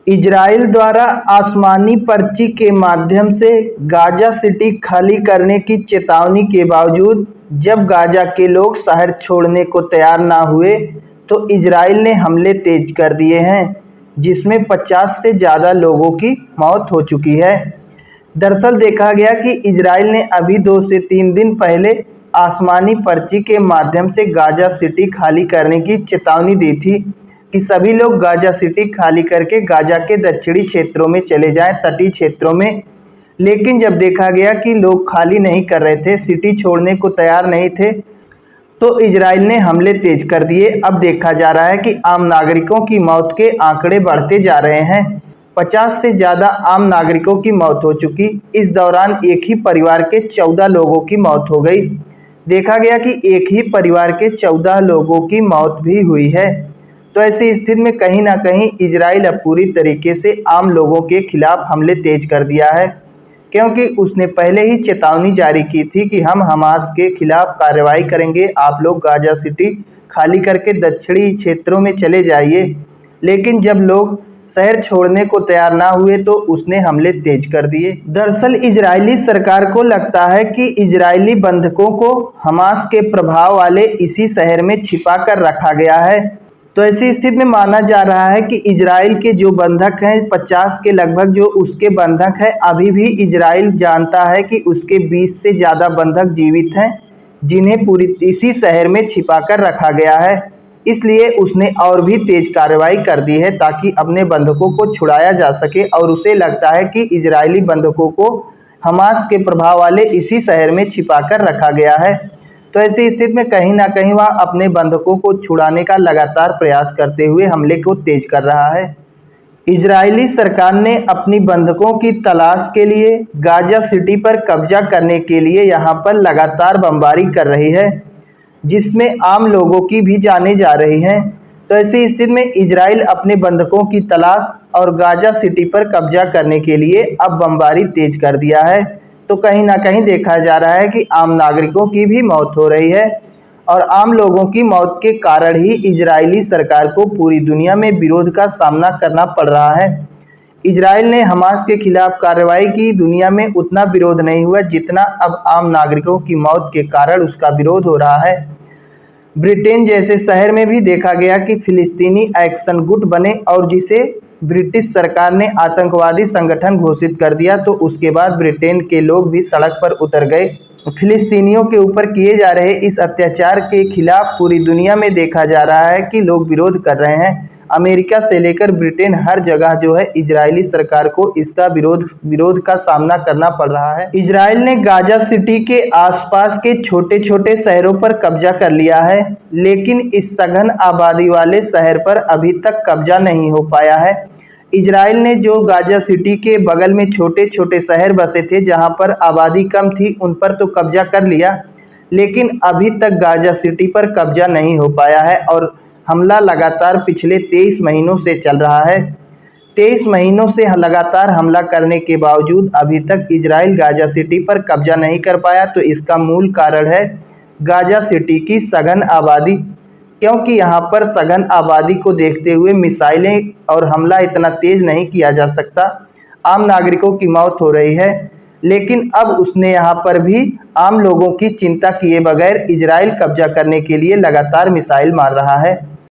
Israel द्वारा आसमानी पर्ची के माध्यम से गाजा सिटी खाली करने की चेतावनी के बावजूद जब गाजा के लोग शहर छोड़ने को तैयार ना हुए तो इजराइल ने हमले तेज कर दिए हैं, जिसमें 50 से ज़्यादा लोगों की मौत हो चुकी है। दरअसल देखा गया कि इजराइल ने अभी 2 से 3 दिन पहले आसमानी पर्ची के माध्यम से गाजा सिटी खाली करने की चेतावनी दी थी कि सभी लोग गाजा सिटी खाली करके गाजा के दक्षिणी क्षेत्रों में चले जाएं, तटीय क्षेत्रों में। लेकिन जब देखा गया कि लोग खाली नहीं कर रहे थे, सिटी छोड़ने को तैयार नहीं थे, तो इजराइल ने हमले तेज कर दिए। अब देखा जा रहा है कि आम नागरिकों की मौत के आंकड़े बढ़ते जा रहे हैं। 50 से ज़्यादा आम नागरिकों की मौत हो चुकी। इस दौरान एक ही परिवार के 14 लोगों की मौत हो गई। देखा गया कि एक ही परिवार के 14 लोगों की मौत भी हुई है। तो ऐसी स्थिति में कहीं ना कहीं इजराइल अब पूरी तरीके से आम लोगों के खिलाफ हमले तेज कर दिया है, क्योंकि उसने पहले ही चेतावनी जारी की थी कि हम हमास के खिलाफ कार्रवाई करेंगे, आप लोग गाजा सिटी खाली करके दक्षिणी क्षेत्रों में चले जाइए। लेकिन जब लोग शहर छोड़ने को तैयार ना हुए तो उसने हमले तेज कर दिए। दरअसल इजरायली सरकार को लगता है कि इजरायली बंधकों को हमास के प्रभाव वाले इसी शहर में छिपा कर रखा गया है। तो ऐसी स्थिति में माना जा रहा है कि इजराइल के जो बंधक हैं, 50 के लगभग जो उसके बंधक हैं, अभी भी इजराइल जानता है कि उसके 20 से ज़्यादा बंधक जीवित हैं, जिन्हें पूरी इसी शहर में छिपा कर रखा गया है। इसलिए उसने और भी तेज कार्रवाई कर दी है ताकि अपने बंधकों को छुड़ाया जा सके, और उसे लगता है कि इजरायली बंधकों को हमास के प्रभाव वाले इसी शहर में छिपा कर रखा गया है। तो ऐसी स्थिति में कहीं ना कहीं वह अपने बंधकों को छुड़ाने का लगातार प्रयास करते हुए हमले को तेज कर रहा है। इजरायली सरकार ने अपनी बंधकों की तलाश के लिए गाजा सिटी पर कब्जा करने के लिए यहां पर लगातार बमबारी कर रही है, जिसमें आम लोगों की भी जानें जा रही हैं। तो ऐसी स्थिति में इजराइल अपने बंधकों की तलाश और गाजा सिटी पर कब्जा करने के लिए अब बमबारी तेज कर दिया है। तो कहीं ना कहीं देखा जा रहा है कि आम नागरिकों की भी मौत हो रही है, और आम लोगों की मौत के कारण ही इजरायली सरकार को पूरी दुनिया में विरोध का सामना करना पड़ रहा है। इजराइल ने हमास के खिलाफ कार्रवाई की, दुनिया में उतना विरोध नहीं हुआ जितना अब आम नागरिकों की मौत के कारण उसका विरोध हो रहा है। ब्रिटेन जैसे शहर में भी देखा गया कि फिलिस्तीनी एक्शन गुट बने और जिसे ब्रिटिश सरकार ने आतंकवादी संगठन घोषित कर दिया, तो उसके बाद ब्रिटेन के लोग भी सड़क पर उतर गए। फिलिस्तीनियों के ऊपर किए जा रहे इस अत्याचार के खिलाफ पूरी दुनिया में देखा जा रहा है कि लोग विरोध कर रहे हैं। अमेरिका से लेकर ब्रिटेन हर जगह जो है इजरायली सरकार को इसका विरोध का सामना करना पड़ रहा है। इजराइल ने गाजा सिटी के आसपास के छोटे छोटे शहरों पर कब्जा कर लिया है, लेकिन इस सघन आबादी वाले शहर पर अभी तक कब्जा नहीं हो पाया है। इजराइल ने जो गाजा सिटी के बगल में छोटे छोटे शहर बसे थे जहां पर आबादी कम थी, उन पर तो कब्जा कर लिया, लेकिन अभी तक गाजा सिटी पर कब्जा नहीं हो पाया है। और हमला लगातार पिछले 23 महीनों से चल रहा है। 23 महीनों से लगातार हमला करने के बावजूद अभी तक इजराइल गाजा सिटी पर कब्जा नहीं कर पाया। तो इसका मूल कारण है गाजा सिटी की सघन आबादी, क्योंकि यहाँ पर सघन आबादी को देखते हुए मिसाइलें और हमला इतना तेज नहीं किया जा सकता। आम नागरिकों की मौत हो रही है, लेकिन अब उसने यहाँ पर भी आम लोगों की चिंता किए बगैर इजराइल कब्जा करने के लिए लगातार मिसाइल मार रहा है।